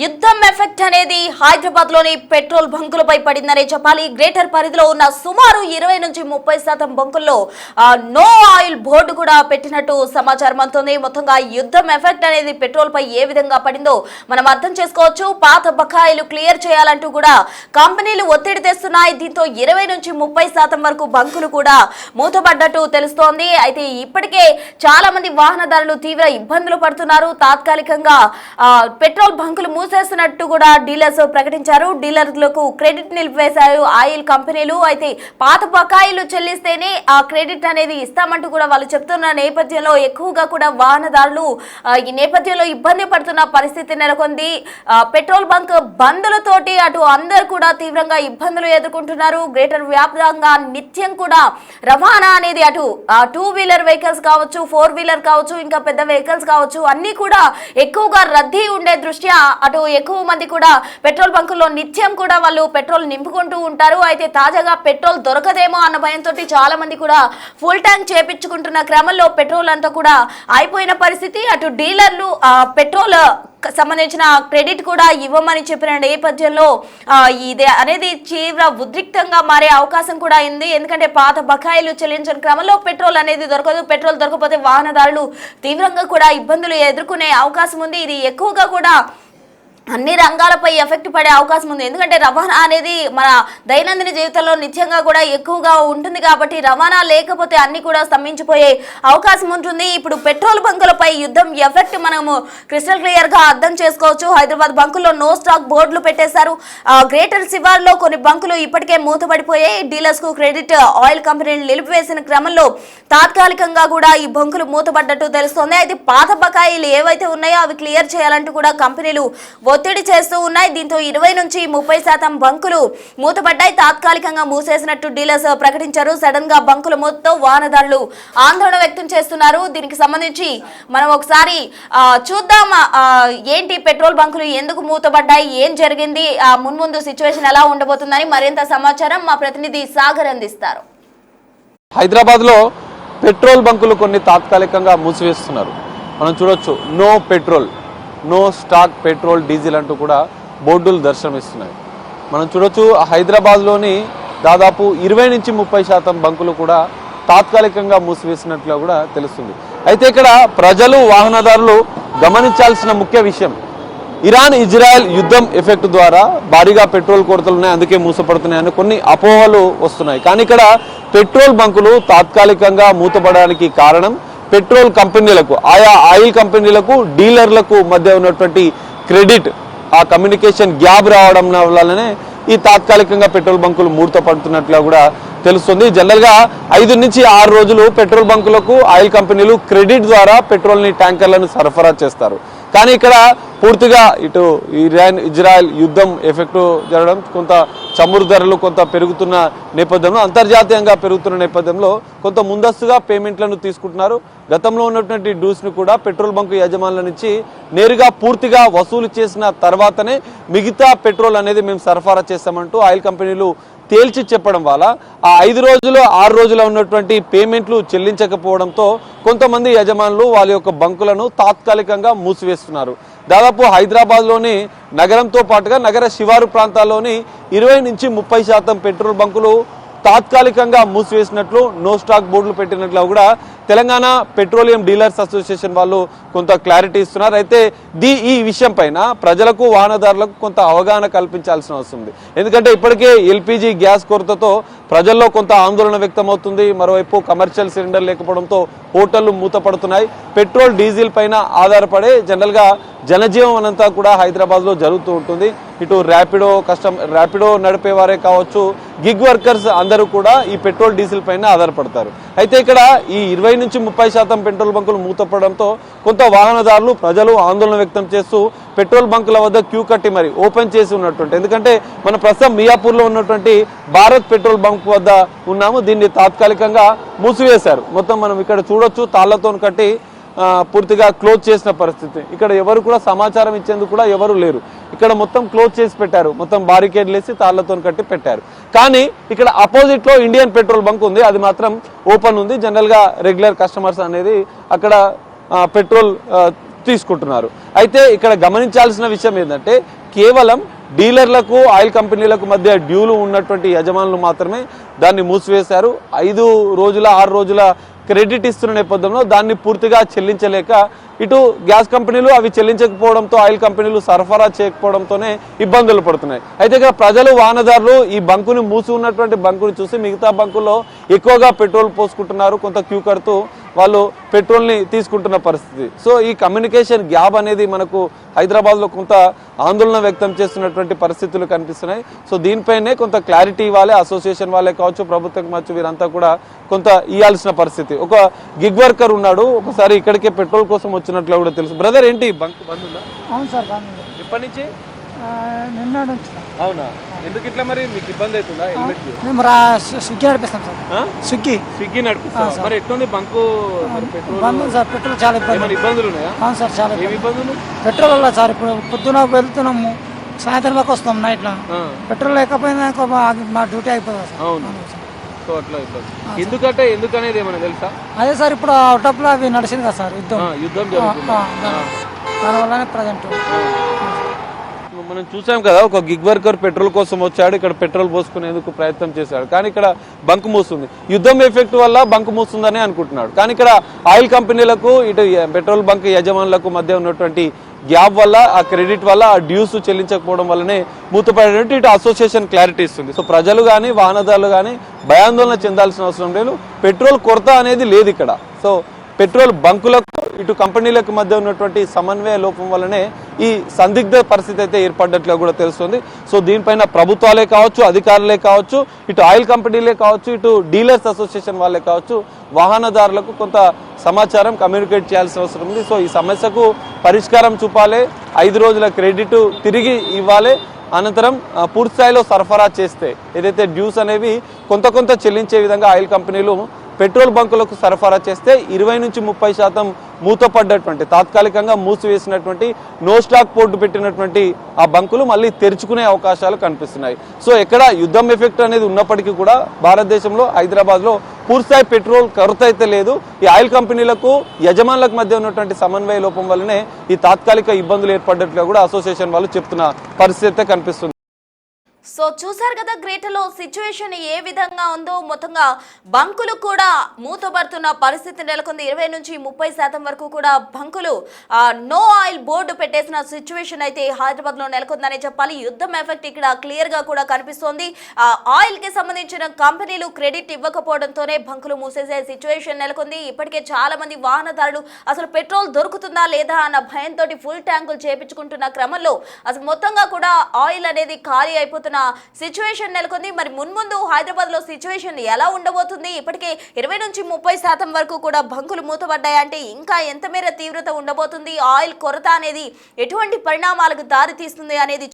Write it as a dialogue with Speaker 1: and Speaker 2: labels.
Speaker 1: యుద్ధం ఎఫెక్ట్ అనేది హైదరాబాద్ లోని పెట్రోల్ బంకులపై పడిందనే చెప్పాలి. గ్రేటర్ పరిధిలో ఉన్న సుమారు 20 నుంచి 30% బంకుల్లో నో ఆయిల్ బోర్డు కూడా పెట్టినట్టు సమాచారం అందుతుంది. మొత్తంగా యుద్ధం ఎఫెక్ట్ అనేది పెట్రోల్ పై ఏ విధంగా పడిందో మనం అర్థం చేసుకోవచ్చు. పాత బకాయిలు క్లియర్ చేయాలంటూ కూడా కంపెనీలు ఒత్తిడి తెస్తున్నాయి. దీంతో 20 నుంచి 30% వరకు బంకులు కూడా మూతపడ్డట్టు తెలుస్తోంది. అయితే ఇప్పటికే చాలా మంది వాహనదారులు తీవ్ర ఇబ్బందులు పడుతున్నారు. తాత్కాలికంగా పెట్రోల్ బంకులు మూసేస్తున్నట్టు కూడా డీలర్స్ ప్రకటించారు. డీలర్లకు క్రెడిట్ నిలిపివేశారు ఆయిల్ కంపెనీలు. అయితే పాత బకాయిలు చెల్లిస్తేనే ఆ క్రెడిట్ అనేది ఇస్తామంటూ కూడా వాళ్ళు చెప్తున్న నేపథ్యంలో ఎక్కువగా కూడా వాహనదారులు ఈ నేపథ్యంలో ఇబ్బంది పడుతున్న పరిస్థితి నెలకొంది. పెట్రోల్ బంక్ బందులతోటి అటు అందరూ కూడా తీవ్రంగా ఇబ్బందులు ఎదుర్కొంటున్నారు. గ్రేటర్ వ్యాప్తంగా నిత్యం కూడా రవాణా అనేది అటు 2 వీలర్ వెహికల్స్ కావచ్చు, 4 వీలర్ కావచ్చు, ఇంకా పెద్ద వెహికల్స్ కావచ్చు, అన్ని కూడా ఎక్కువగా రద్దీ ఉండే దృష్ట్యా అటు ఎక్కువ మంది కూడా పెట్రోల్ బంకుల్లో నిత్యం కూడా వాళ్ళు పెట్రోల్ నింపుకుంటూ ఉంటారు. అయితే తాజాగా పెట్రోల్ దొరకదేమో అన్న భయంతో చాలా మంది కూడా ఫుల్ ట్యాంక్ చేపించుకుంటున్న క్రమంలో పెట్రోల్ అంతా కూడా అయిపోయిన పరిస్థితి. అటు డీలర్లు పెట్రోల్ సంబంధించిన క్రెడిట్ కూడా ఇవ్వమని చెప్పిన నేపథ్యంలో ఇది అనేది తీవ్ర ఉద్రిక్తంగా మారే అవకాశం కూడా ఉంది. ఎందుకంటే పాత బకాయిలు చెల్లించిన క్రమంలో పెట్రోల్ అనేది దొరకదు. పెట్రోల్ దొరకకపోతే వాహనదారులు తీవ్రంగా కూడా ఇబ్బందులు ఎదుర్కొనే అవకాశం ఉంది. ఇది ఎక్కువగా కూడా అన్ని రంగాలపై ఎఫెక్ట్ పడే అవకాశం ఉంది. ఎందుకంటే రవాణా అనేది మన దైనందిన జీవితంలో నిత్యంగా కూడా ఎక్కువగా ఉంటుంది కాబట్టి రవాణా లేకపోతే అన్ని కూడా స్తంభించిపోయే అవకాశం ఉంటుంది. ఇప్పుడు పెట్రోల్ బంకులపై యుద్ధం ఎఫెక్ట్ మనము క్రిస్టల్ క్లియర్ గా అర్థం చేసుకోవచ్చు. హైదరాబాద్ బంకుల్లో నో స్టాక్ బోర్డులు పెట్టేశారు. గ్రేటర్ శివార్లో కొన్ని బంకులు ఇప్పటికే మూతపడిపోయాయి. డీలర్స్ కు క్రెడిట్ ఆయిల్ కంపెనీలు నిలిపివేసిన క్రమంలో తాత్కాలికంగా కూడా ఈ బంకులు మూతపడ్డట్టు తెలుస్తోంది. అయితే పాత బకాయిలు ఏవైతే ఉన్నాయో అవి క్లియర్ చేయాలంటూ కూడా కంపెనీలు ఒత్తిడి చేస్తూ ఉన్నాయి. దీంతో 20 నుంచి 30% బంకులు మూతపడ్డాయి. తాత్కాలికంగా మూసేసినట్టు డీలర్స్ ప్రకటించారు. సడన్ గా బంకుల మూతతో వాహనదారులు ఆందోళన వ్యక్తం చేస్తున్నారు. దీనికి సంబంధించి మనం ఒకసారి చూద్దాం ఏంటి పెట్రోల్ బంకులు ఎందుకు మూతపడ్డాయి, ఏం జరిగింది, మున్ముందు సిచ్యువేషన్ ఎలా ఉండబోతుందని మరింత సమాచారం మా ప్రతినిధి సాగర్ అందిస్తారు.
Speaker 2: హైదరాబాద్ లో పెట్రోల్ బంకులు కొన్ని తాత్కాలికంగా మూసివేస్తున్నారు. మనం చూడొచ్చు no petrol, no stock petrol, diesel అంటూ కూడా బోర్డులు దర్శనమిస్తున్నాయి. మనం చూడొచ్చు హైదరాబాద్లోని దాదాపు 20 నుంచి 30% బంకులు కూడా తాత్కాలికంగా మూసివేసినట్లు కూడా తెలుస్తుంది. అయితే ఇక్కడ ప్రజలు, వాహనదారులు గమనించాల్సిన ముఖ్య విషయం, ఇరాన్ ఇజ్రాయెల్ యుద్ధం ఎఫెక్ట్ ద్వారా భారీగా పెట్రోల్ కొరతలు ఉన్నాయి, అందుకే మూసపడుతున్నాయని కొన్ని అపోహలు వస్తున్నాయి. కానీ ఇక్కడ పెట్రోల్ బంకులు తాత్కాలికంగా మూతపడడానికి కారణం పెట్రోల్ కంపెనీలకు, ఆయా ఆయిల్ కంపెనీలకు, డీలర్లకు మధ్య ఉన్నటువంటి క్రెడిట్, ఆ కమ్యూనికేషన్ గ్యాప్ రావడం వల్లనే ఈ తాత్కాలికంగా పెట్రోల్ బంకులు మూతపడుతున్నట్లు కూడా తెలుస్తుంది. జనరల్గా 5 నుంచి 6 రోజులు పెట్రోల్ బంకులకు ఆయిల్ కంపెనీలు క్రెడిట్ ద్వారా పెట్రోల్ని, ట్యాంకర్లను సరఫరా చేస్తారు. కానీ ఇక్కడ పూర్తిగా ఇటు ఇరాన్ ఇజ్రాయెల్ యుద్ధం ఎఫెక్ట్ జరగడం, కొంత చమురు ధరలు కొంత పెరుగుతున్న నేపథ్యంలో, అంతర్జాతీయంగా పెరుగుతున్న నేపథ్యంలో కొంత ముందస్తుగా పేమెంట్లను తీసుకుంటున్నారు. గతంలో ఉన్నటువంటి డ్యూస్ను కూడా పెట్రోల్ బంకు యజమానుల నుంచి నేరుగా పూర్తిగా వసూలు చేసిన తర్వాతనే మిగతా పెట్రోల్ అనేది మేము సరఫరా చేస్తామంటూ ఆయిల్ కంపెనీలు తేల్చి చెప్పడం వల్ల ఆ 5 రోజులు 6 రోజులు ఉన్నటువంటి పేమెంట్లు చెల్లించకపోవడంతో కొంతమంది యజమానులు వాళ్ళ యొక్క బంకులను తాత్కాలికంగా మూసివేస్తున్నారు. దాదాపు హైదరాబాద్లోని నగరంతో పాటుగా నగర శివారు ప్రాంతాల్లోని 20 నుంచి 30% పెట్రోల్ బంకులు తాత్కాలికంగా మూసివేసినట్లు నో స్టాక్ బోర్డులు పెట్టినట్లు కూడా తెలంగాణ పెట్రోలియం డీలర్స్ అసోసియేషన్ వాళ్ళు కొంత క్లారిటీ ఇస్తున్నారు. అయితే ఈ విషయం పైన ప్రజలకు, వాహనదారులకు కొంత అవగాహన కల్పించాల్సిన అవసరం ఉంది. ఎందుకంటే ఇప్పటికే ఎల్పిజి గ్యాస్ కొరతతో ప్రజల్లో కొంత ఆందోళన వ్యక్తం అవుతుంది. మరోవైపు కమర్షియల్ సిలిండర్ లేకపోవడంతో హోటళ్లు మూతపడుతున్నాయి. పెట్రోల్, డీజిల్ పైన ఆధారపడే జనరల్గా జనజీవనం అంతా కూడా హైదరాబాద్లో జరుగుతూ ఉంటుంది. ఇటు ర్యాపిడో నడిపేవారే కావచ్చు, గిగ్ వర్కర్స్ అందరూ కూడా ఈ పెట్రోల్, డీజిల్ పైన ఆధారపడతారు. అయితే ఇక్కడ ఈ 20 నుంచి 30% పెట్రోల్ బంకులు మూతపడడంతో కొంత వాహనదారులు, ప్రజలు ఆందోళన వ్యక్తం చేస్తూ పెట్రోల్ బంకుల వద్ద క్యూ కట్టి మరి ఓపెన్ చేసి ఉన్నటువంటి, ఎందుకంటే మన ప్రస్తుతం మియాపూర్లో ఉన్నటువంటి భారత్ పెట్రోల్ బంక్ వద్ద ఉన్నాము. దీన్ని తాత్కాలికంగా మూసివేశారు. మొత్తం మనం ఇక్కడ చూడొచ్చు, తాళ్లతో కట్టి పూర్తిగా క్లోజ్ చేసిన పరిస్థితి. ఇక్కడ ఎవరు కూడా సమాచారం ఇచ్చేందుకు కూడా ఎవరు లేరు. ఇక్కడ మొత్తం క్లోజ్ చేసి పెట్టారు, మొత్తం బారికేడ్లు వేసి తాళ్లతో కట్టి పెట్టారు. కానీ ఇక్కడ అపోజిట్ లో ఇండియన్ పెట్రోల్ బంక్ ఉంది, అది మాత్రం ఓపెన్ ఉంది. జనరల్ గా రెగ్యులర్ కస్టమర్స్ అనేది అక్కడ పెట్రోల్ తీసుకుంటున్నారు. అయితే ఇక్కడ గమనించాల్సిన విషయం ఏంటంటే కేవలం డీలర్లకు ఆయిల్ కంపెనీలకు మధ్య డ్యూలు ఉన్నటువంటి యజమానులు మాత్రమే దాన్ని మూసివేశారు. 5 రోజుల 6 రోజుల క్రెడిట్ ఇస్తున్న నేపథ్యంలో దాన్ని పూర్తిగా చెల్లించలేక ఇటు గ్యాస్ కంపెనీలు అవి చెల్లించకపోవడంతో ఆయిల్ కంపెనీలు సరఫరా చేయకపోవడంతోనే ఇబ్బందులు పడుతున్నాయి. అయితే ఇక్కడ ప్రజలు వాహనదారులు ఈ బంకుని మూసి ఉన్నటువంటి బంకుని చూసి మిగతా బంకుల్లో ఎక్కువగా పెట్రోల్ పోసుకుంటున్నారు. కొంత క్యూ కడుతూ వాళ్ళు పెట్రోల్ని తీసుకుంటున్న పరిస్థితి. సో ఈ కమ్యూనికేషన్ గ్యాప్ అనేది మనకు హైదరాబాద్లో కొంత ఆందోళన వ్యక్తం చేస్తున్నటువంటి పరిస్థితులు కనిపిస్తున్నాయి. సో దీనిపైనే కొంత క్లారిటీ ఇవ్వాలి. అసోసియేషన్ వాళ్ళే కావచ్చు, ప్రభుత్వం కావచ్చు, వీరంతా కూడా కొంత ఇవ్వాల్సిన పరిస్థితి. ఒక గిగ్ వర్కర్ ఉన్నాడు, ఒకసారి ఇక్కడికే పెట్రోల్ కోసం వచ్చినట్లు కూడా తెలుసు. బ్రదర్ ఏంటి బంక్ బంద్ ఉందా?
Speaker 3: అవును సార్ బంద్ ఉంది.
Speaker 2: ఎప్పటి నుంచి?
Speaker 3: నిన్న నుంచి.
Speaker 2: అవునా? ఎందుకు ఇట్లా మరి మీకు ఇబ్బంది అవుతుందా? హెల్మెట్
Speaker 3: మేము స్విగ్గీ నడిపిస్తాం సార్. స్విగ్గీ
Speaker 2: నడిపిస్తాం. మరి ఎట్లుంది బంకు పెట్రోల్?
Speaker 3: బంద్ ఉంది సార్. పెట్రోల్ చాలా
Speaker 2: ఇబ్బందులు ఉన్నాయా?
Speaker 3: అవును సార్, చాలా
Speaker 2: ఏమి ఇబ్బందులు?
Speaker 3: పెట్రోల్ వల్ల సార్. ఇప్పుడు పొద్దున వెళ్తున్నాము, సాయంత్రం దాకా వస్తాం నైట్లో. పెట్రోల్ లేకపోయినా మా డ్యూటీ అయిపోతుంది సార్.
Speaker 2: అవును. సో అట్లా ఇబ్బంది ఎందుకనేది ఏమైనా తెలుసా?
Speaker 3: అదే సార్, ఇప్పుడు అవుటప్లో అవి నడిచింది కదా సార్,
Speaker 2: యుద్ధం జరుగుతుంది.
Speaker 3: దానివల్లనే ప్రజెంట్
Speaker 2: మనం చూసాం కదా, ఒక గిగ్ వర్కర్ పెట్రోల్ కోసం వచ్చాడు, ఇక్కడ పెట్రోల్ పోసుకునేందుకు ప్రయత్నం చేశాడు, కానీ ఇక్కడ బంక్ మూస్తుంది. యుద్ధం ఎఫెక్ట్ వల్ల బంక్ మూస్తుందని అనుకుంటున్నాడు. కానీ ఇక్కడ ఆయిల్ కంపెనీలకు ఇటు పెట్రోల్ బంక్ యజమానులకు మధ్య ఉన్నటువంటి గ్యాప్ వల్ల, ఆ క్రెడిట్ వల్ల, ఆ డ్యూస్ చెల్లించకపోవడం వల్లనే మూతపడేటువంటి ఇటు అసోసియేషన్ క్లారిటీ ఇస్తుంది. సో ప్రజలు కానీ వాహనదారులు కానీ భయాందోళన చెందాల్సిన అవసరం లేదు. పెట్రోల్ కొరత అనేది లేదు ఇక్కడ. సో పెట్రోల్ బంకులకు ఇటు కంపెనీలకు మధ్య ఉన్నటువంటి సమన్వయ లోపం వల్లనే ఈ సందిగ్ధ పరిస్థితి అయితే ఏర్పడ్డట్లు కూడా తెలుస్తుంది. సో దీనిపైన ప్రభుత్వాలే కావచ్చు, అధికారులే కావచ్చు, ఇటు ఆయిల్ కంపెనీలే కావచ్చు, ఇటు డీలర్స్ అసోసియేషన్ వాళ్ళే కావచ్చు, వాహనదారులకు కొంత సమాచారం కమ్యూనికేట్ చేయాల్సిన అవసరం ఉంది. సో ఈ సమస్యకు పరిష్కారం చూపాలి, 5 రోజుల క్రెడిట్ తిరిగి ఇవ్వాలి, అనంతరం పూర్తి స్థాయిలో సరఫరా చేస్తే ఏదైతే డ్యూస్ అనేవి కొంత చెల్లించే విధంగా ఆయిల్ కంపెనీలు పెట్రోల్ బంకులకు సరఫరా చేస్తే 20 నుంచి 30% మూతపడ్డటువంటి, తాత్కాలికంగా మూసివేసినటువంటి నో స్టాక్ బోర్డు పెట్టినటువంటి ఆ బంకులు మళ్ళీ తెరుచుకునే అవకాశాలు కనిపిస్తున్నాయి. సో ఎక్కడ యుద్ధం ఎఫెక్ట్ అనేది ఉన్నప్పటికీ కూడా భారతదేశంలో హైదరాబాద్లో పూర్తిస్థాయి పెట్రోల్ కొరత అయితే లేదు. ఈ ఆయిల్ కంపెనీలకు యజమానులకు మధ్య ఉన్నటువంటి సమన్వయ లోపం వల్లనే ఈ తాత్కాలిక ఇబ్బందులు ఏర్పడ్డట్లుగా కూడా అసోసియేషన్ వాళ్ళు చెప్తున్న పరిస్థితి కనిపిస్తుంది.
Speaker 1: సో చూసారు కదా గ్రేటర్లో సిచ్యువేషన్ ఏ విధంగా ఉందో. మొత్తంగా బంకులు కూడా మూతపడుతున్న పరిస్థితి నెలకొంది. 20 నుంచి 30% వరకు కూడా బంకులు నో ఆయిల్ బోర్డు పెట్టేసిన సిచ్యువేషన్ అయితే హైదరాబాద్ లో నెలకొందని చెప్పాలి. యుద్ధం ఎఫెక్ట్ ఇక్కడ క్లియర్ గా కూడా కనిపిస్తోంది. ఆయిల్ కి సంబంధించిన కంపెనీలు క్రెడిట్ ఇవ్వకపోవడంతోనే బంకులు మూసేసే సిచ్యువేషన్ నెలకొంది. ఇప్పటికే చాలా మంది వాహనదారులు అసలు పెట్రోల్ దొరుకుతుందా లేదా అన్న భయంతో ఫుల్ ట్యాంకులు చేపించుకుంటున్న క్రమంలో అసలు మొత్తంగా కూడా ఆయిల్ అనేది ఖాళీ అయిపోతున్న సిచ్యువేషన్ నెలకొంది. మరి మున్ముందు హైదరాబాద్ లో సిచ్యువేషన్ ఎలా ఉండబోతుంది? ఇప్పటికే 20 నుంచి 30% వరకు కూడా బంకులు మూతపడ్డాయంటే ఇంకా ఎంత మేర తీవ్రత ఉండబోతుంది? ఆయిల్ కొరత అనేది ఎటువంటి పరిణామాలకు దారి తీస్తుంది అనేది